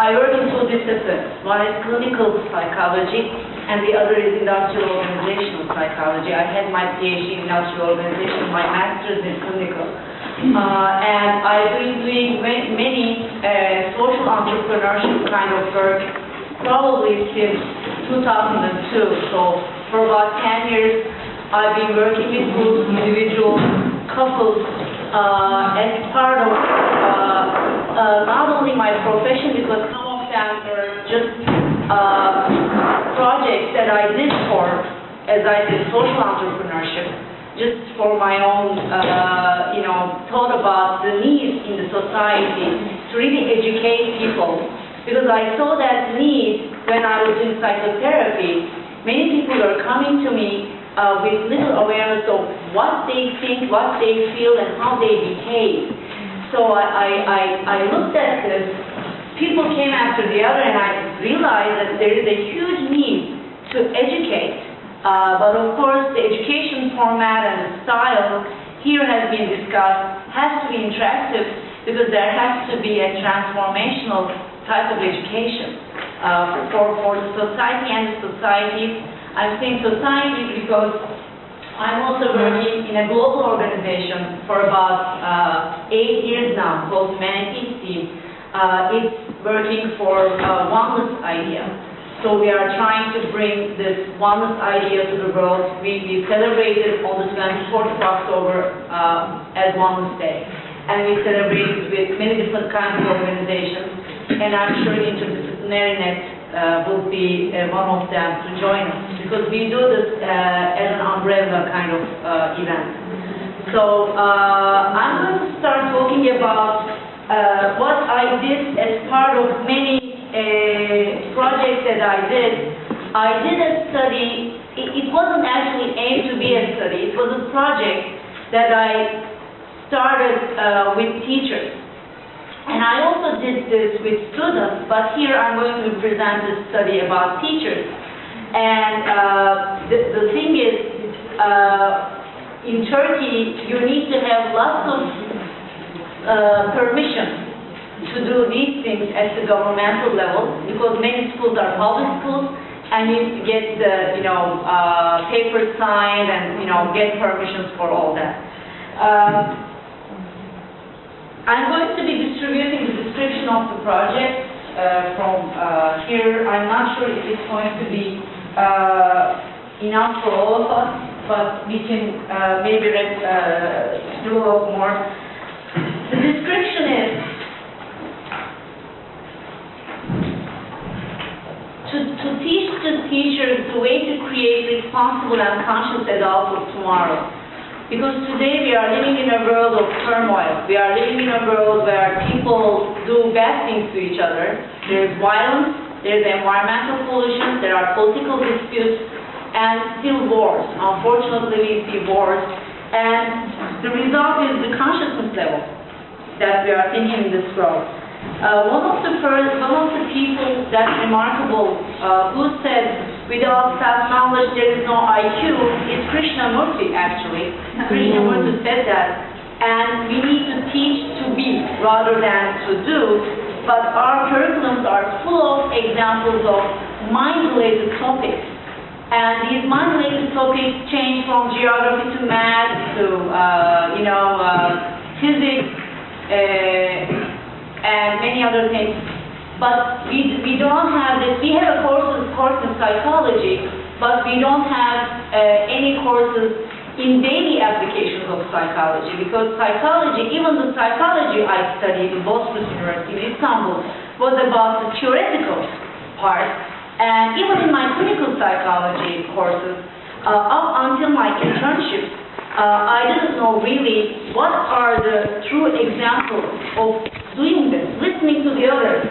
I work in two disciplines. One is clinical psychology, and the other is industrial organizational psychology. I had my PhD in industrial organization, my master's in clinical. And I've been doing many social entrepreneurship kind of work probably since 2002. So for about 10 years, I've been working with groups, individuals, couples, as part of not only my profession, because some of them are just projects that I did for, as I did, social entrepreneurship, just for my own, thought about the needs in the society to really educate people. Because I saw that need when I was in psychotherapy. Many people are coming to me with little awareness of what they think, what they feel, and how they behave. So I looked at this. People came after the other, and I realized that there is a huge need to educate. But of course, the education format and the style here has been discussed, has to be interactive, because there has to be a transformational type of education for the society and the societies. I'm saying society because I'm also working in a global organization for about 8 years now, called Humanities Team. It's working for oneness idea. So we are trying to bring this oneness idea to the world. We celebrated on the 24th of October as Oneness Day. And we celebrated with many different kinds of organizations. And I'm sure Interdisciplinarynet will be one of them to join us, because we do this as an umbrella kind of event. So I'm going to start talking about what I did as part of many projects that I did. I did a study. It wasn't actually aimed to be a study. It was a project that I started with teachers. And I also did this with students, but here I'm going to present a study about teachers. And the thing is, in Turkey, you need to have lots of permission to do these things at the governmental level, because many schools are public schools, and you get the papers signed and get permissions for all that. I'm going to be distributing the description of the project from here. I'm not sure if it's going to be enough for all of us, but we can maybe do a lot more. The description is to teach the teachers the way to create responsible and conscious adults of tomorrow. Because today we are living in a world of turmoil. We are living in a world where people do bad things to each other. There's violence, there's environmental pollution, there are political disputes, and still wars. Unfortunately, we see wars. And the result is the consciousness level that we are thinking in this world. One of the people that's remarkable, who said, without self-knowledge there is no IQ, is Krishnamurti, actually. Krishnamurti said that. And we need to teach to be rather than to do, but our curriculums are full of examples of mind-related topics. And these mind-related topics change from geography to math to, physics, and many other things. But we don't have this. We have a course in psychology, but we don't have any courses in daily applications of psychology, because psychology, even the psychology I studied in Bosphorus University in Istanbul, was about the theoretical part. And even in my clinical psychology courses, up until my internships, I didn't know really what are the true examples of doing this, listening to the others,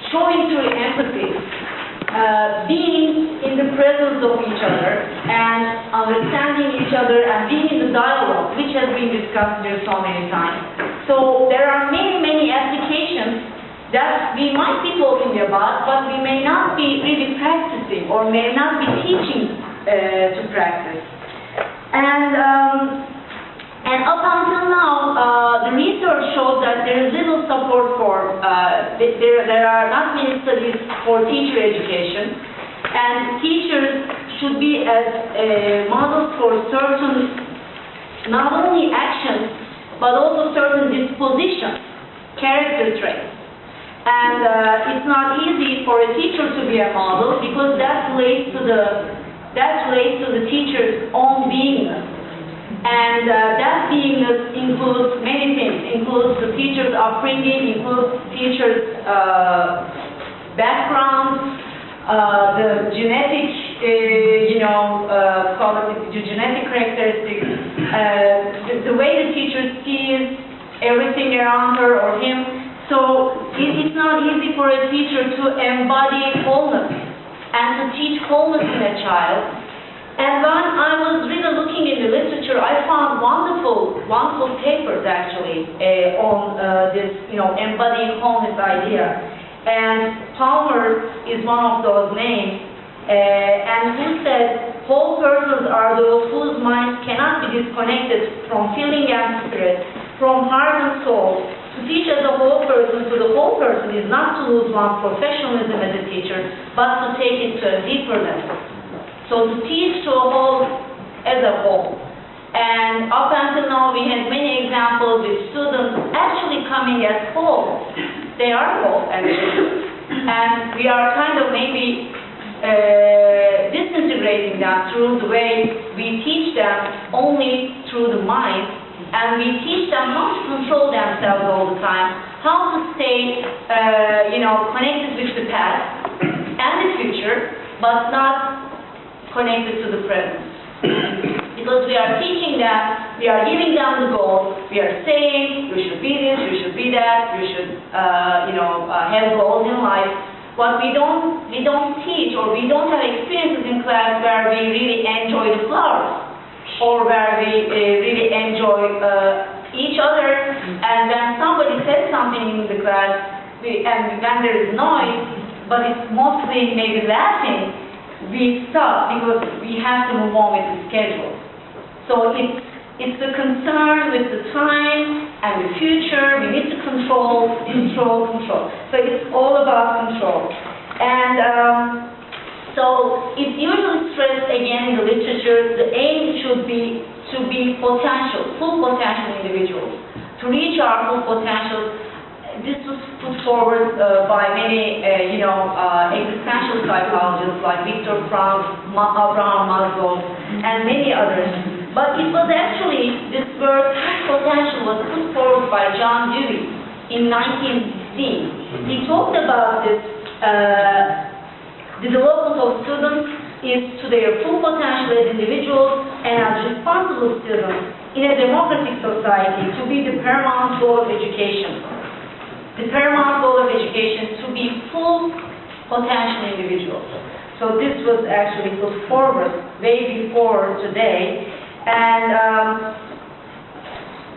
showing true empathy, being in the presence of each other and understanding each other and being in the dialogue, which has been discussed here so many times. So there are many applications that we might be talking about, but we may not be really practicing or may not be teaching to practice. And And up until now, the research shows that there is little support for, there are not many studies for teacher education, and teachers should be as models for certain, not only actions, but also certain dispositions, character traits. And it's not easy for a teacher to be a model because that relates to the teacher's own beingness. And that beingness includes many things, includes the teacher's upbringing, includes teacher's background, the genetic, the genetic characteristics, the way the teacher sees everything around her or him. So it's not easy for a teacher to embody wholeness and to teach wholeness in a child. And when I was really looking in the literature, I found wonderful papers actually on this, embodying wholeness idea. And Palmer is one of those names, and who said whole persons are those whose minds cannot be disconnected from feeling and spirit, from heart and soul. To teach as a whole person to the whole person is not to lose one's professionalism as a teacher, but to take it to a deeper level. So to teach to a whole as a whole. And up until now we had many examples with students actually coming as whole. They are whole actually. And we are kind of maybe disintegrating them through the way we teach them only through the mind. And we teach them how to control themselves all the time, how to stay connected with the past and the future, but not connected to the present. Because we are teaching them, we are giving them the goals, we are saying you should be this, you should be that, you should have goals in life. But we don't teach, or we don't have experiences in class where we really enjoy the flowers, or where we really enjoy each other, and when somebody says something in the class, and when there is noise, but it's mostly maybe laughing, we stop because we have to move on with the schedule. So it's the concern with the time and the future. We need to control. So it's all about control. And so it's usually stressed again in the literature, the aim should be to be potential, full potential individuals. To reach our full potential, this was put forward by many, existential psychologists like Viktor Frankl, Abraham Maslow, and many others. But it was actually, this word potential was put forward by John Dewey in 1916. He talked about this, the development of students is to their full potential as individuals and as responsible citizens in a democratic society to be the paramount goal of education. The paramount goal of education to be full potential individuals. So this was actually put forward way before today. And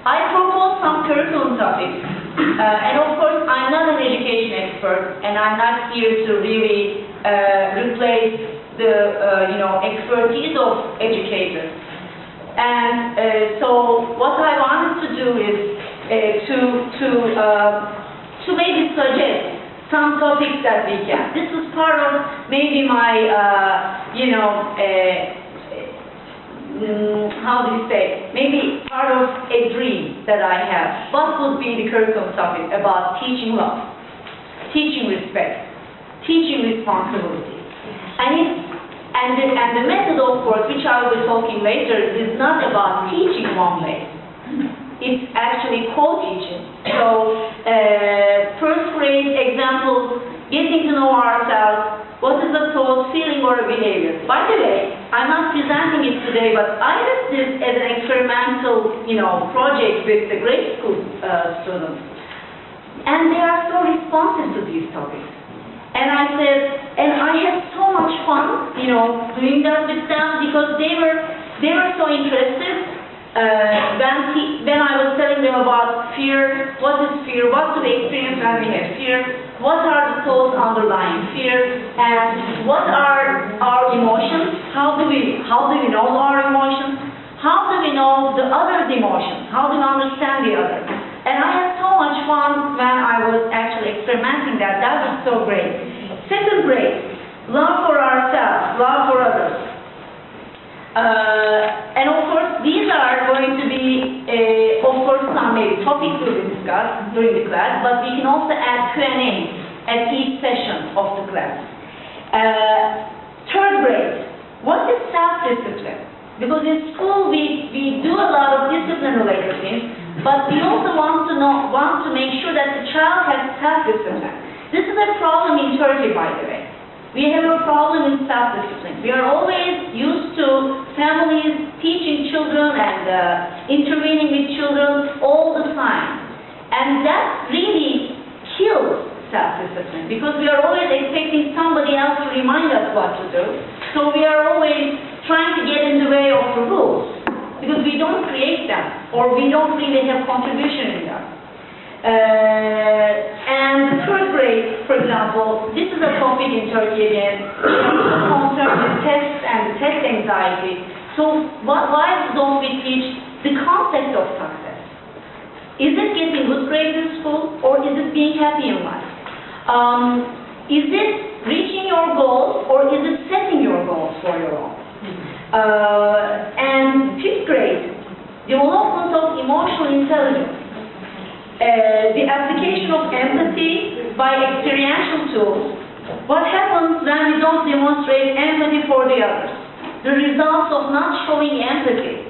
I proposed some curriculum topics. And of course, I'm not an education expert, and I'm not here to really replace the expertise of educators. And so what I wanted to do is to maybe suggest some topics that we can. This is part of maybe my, how do you say, maybe part of a dream that I have. What would be the curriculum topic about teaching love, teaching respect, teaching responsibility? And the method, of course, which I will be talking later, is not about teaching one way. It's actually co-teaching. So, first grade examples, getting to know ourselves, what is a thought, feeling, or a behavior. By the way, I'm not presenting it today, but I did this as an experimental, project with the grade school students. And they are so responsive to these topics. And I said, and I had so much fun, doing that with them because they were so interested. When I was telling them about fear, what is fear, what do they experience when we have fear, what are the thoughts underlying fear, and what are our emotions, how do we know our emotions, how do we know the other's emotions? How do we understand the other? And I had so much fun when I was actually experimenting that. That was so great. Second grade, love for ourselves, love for others. And of course, these are going to be, of course, some maybe topics to be discussed during the class, but we can also add Q&A at each session of the class. Third grade, what is self-discipline? Because in school we do a lot of discipline-related things, but we also want to make sure that the child has self-discipline. This is a problem in Turkey, by the way. We have a problem with self-discipline. We are always used to families teaching children and intervening with children all the time. And that really kills self-discipline, because we are always expecting somebody else to remind us what to do. So we are always trying to get in the way of the rules, because we don't create them, or we don't really have contribution in them. And third grade, for example, this is a topic in Turkey again, concerned with tests and test anxiety. So why don't we teach the concept of success? Is it getting good grades in school, or is it being happy in life? Is it reaching your goals, or is it setting your goals for your own? And fifth grade, development of emotional intelligence. The application of empathy by experiential tools. What happens when we don't demonstrate empathy for the others? The results of not showing empathy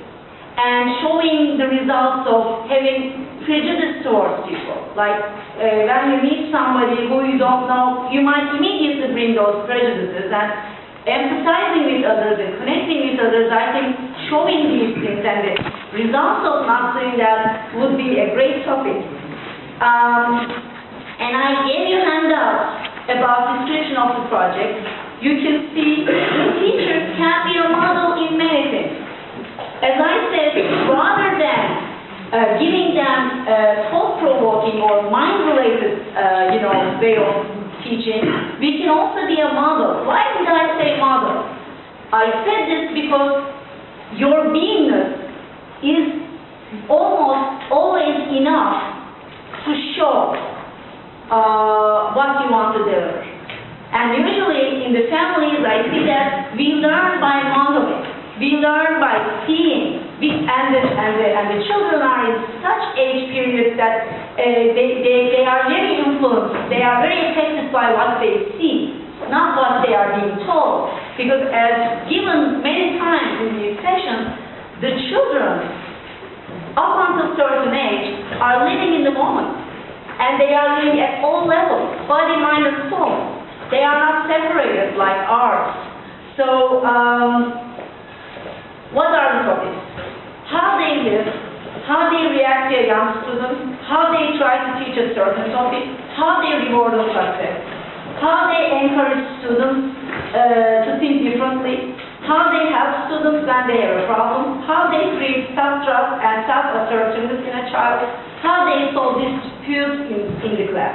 and showing the results of having prejudice towards people. Like when you meet somebody who you don't know, you might immediately bring those prejudices, and empathizing with others and connecting with others, I think showing these things and the results of not doing that would be a great topic. And I gave you handouts about description of the project. You can see the teachers can be a model in many things. As I said, rather than giving them thought-provoking or mind-related, way of teaching, we can also be a model. Why did I say model? I said this because your beingness is almost always enough to show what you want to deliver. And usually in the families, I see that we learn by modeling. We learn by seeing. And the children are in such age periods that they are very influenced. They are very affected by what they see, not what they are being told. Because as given many times in these sessions, the children, up until a certain age, are living in the moment. And they are living at all levels, body, mind, and soul. They are not separated like ours. So, what are the topics? How they live, how they react to a young student, how they try to teach a certain topic, how they reward of success, how they encourage students to think differently, how they help students when they have a problem, how they create self-trust and self-assertiveness in a child, how they solve disputes in the class.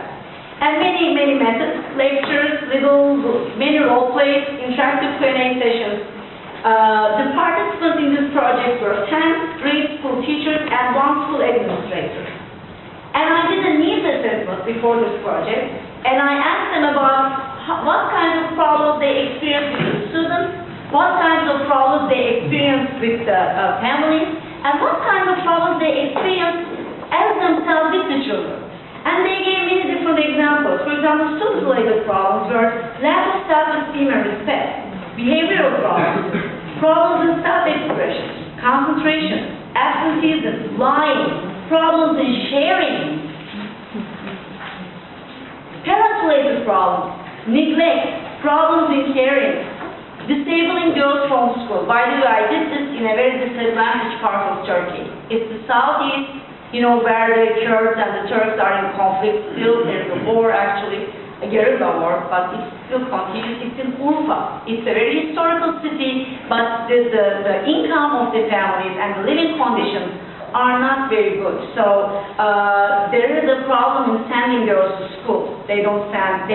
And many, many methods, lectures, many role plays, interactive Q&A sessions. The participants in this project were 10 grade school teachers and 1 school administrator. And I did a needs assessment before this project, and I asked them about what kinds of problems they experienced with the students, what kinds of problems they experienced with the families, and what kinds of problems they experienced as themselves with the children. And they gave many different examples. For example, student-related problems were lack of self-esteem and respect, behavioral problems, problems in self-expression, concentration, absenteeism, lying, problems in sharing, parent-related problems, neglect, problems in caring, disabling girls from school. By the way, I did this in a very disadvantaged part of Turkey. It's the southeast, where the Kurds and the Turks are in conflict. Still, there's a war actually, a guerrilla war, but it still continues. It's in Urfa. It's a very historical city, but the income of the families and the living conditions are not very good. So there is a problem in sending girls to school. They sometimes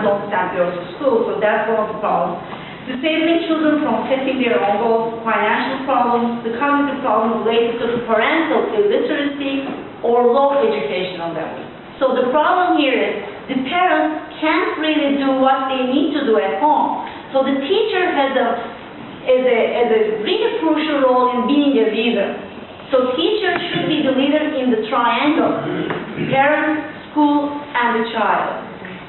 don't send girls to school, so that's one of the problems. disabling children from setting their own goals, financial problems, the cognitive problems related to parental illiteracy or low educational level. So the problem here is the parents can't really do what they need to do at home. So the teacher has a really crucial role in being a leader. So teacher should be the leader in the triangle: parents, school, and the child.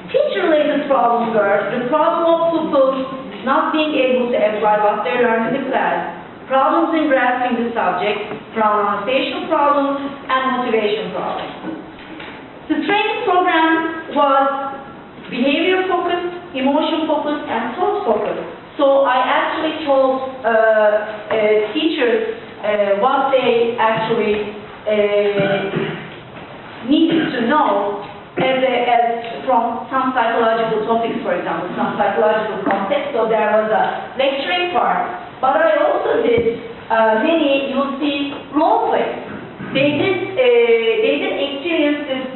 Teacher-related problems are the problem of pupils not being able to apply what they learn in the class, problems in grasping the subject, pronunciation problems, and motivation problems. The training program was behavior-focused, emotion-focused, and thought-focused. So I actually told teachers what they actually needed to know from some psychological topics, for example, some psychological concepts. So there was a lecturing part, but I also did many, you'll see, role plays. They did experience this,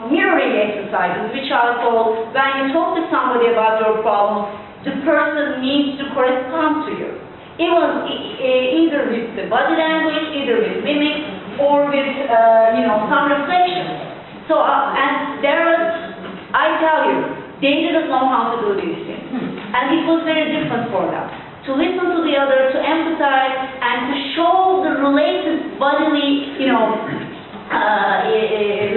mirroring exercises, which are called, when you talk to somebody about your problem, the person needs to correspond to you. It was either with the body language, either with mimics, or with, some reflections. So, and there was, I tell you, they didn't know how to do these things. And it was very different for them. To listen to the other, to empathize, and to show the related bodily,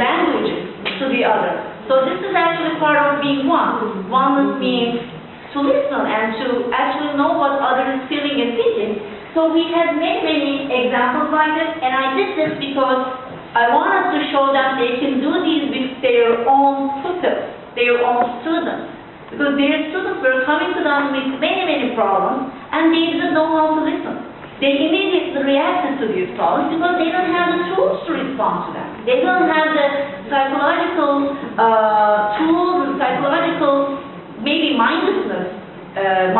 languages to the other. So this is actually part of being one. Oneness means to listen and to actually know what other is feeling and thinking. So we had many, many examples like this, and I did this because I wanted to show that they can do these with their own pupils, their own students. Because their students were coming to them with many, many problems, and they didn't know how to listen. They immediately reacted to these problems because they don't have the tools to respond to them. They don't have the psychological tools, the psychological, maybe mindfulness. They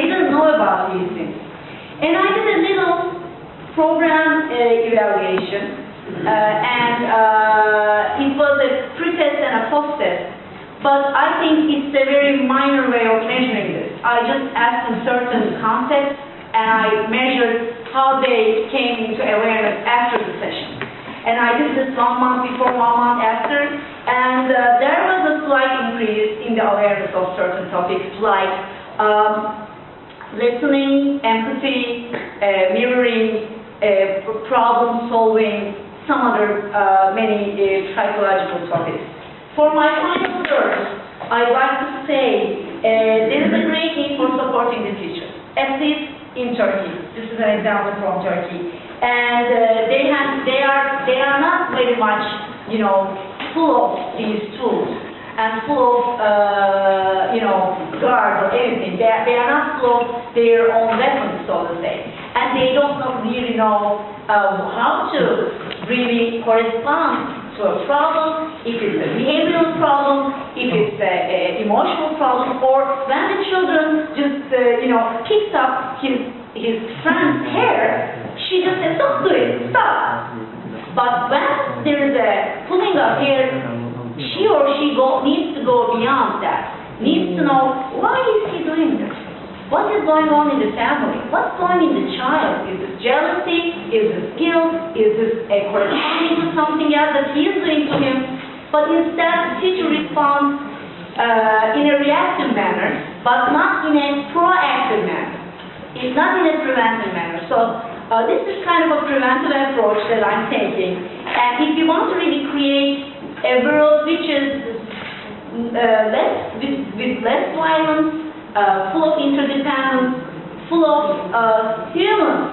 didn't know about these things. And I did a little program evaluation, and it was a pre-test and a post-test. But I think it's a very minor way of measuring this. I just asked them certain concepts, and I measured how they came into awareness after the session. And I did this 1 month before, 1 month after, and there was a slight increase in the awareness of certain topics like listening, empathy, mirroring, problem solving, some other many psychological topics. For my final words, I'd like to say there is a great need for supporting the teachers, at least in Turkey. This is an example from Turkey. And they are not very much, full of these tools and full of, guards or anything. They are not full of their own weapons, so to say. And they don't really know how to really correspond to a problem, if it's a behavioral problem, if it's an emotional problem, or when the children just, picks up his friend's hair, she just says, don't do it, stop. But when there's a pulling of hair, she or she needs to go beyond that, needs to know, why is he doing this? What is going on in the family? What's going on in the child? Is this jealousy? Is this guilt? Is this corresponding to something else that he is doing to him? But instead, the teacher responds in a reactive manner, but not in a proactive manner. It's not in a preventive manner. So this is kind of a preventive approach that I'm taking. And if you want to really create a world which is with less violence, full of interdependence, full of human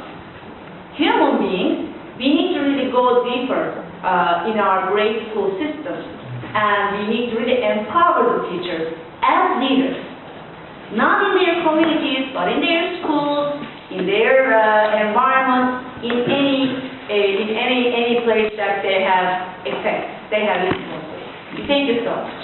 beings, we need to really go deeper in our great school systems, and we need to really empower the teachers as leaders, not in their communities, but in their schools, in their environment, in any place that they have effects, they have influence. Thank you so much.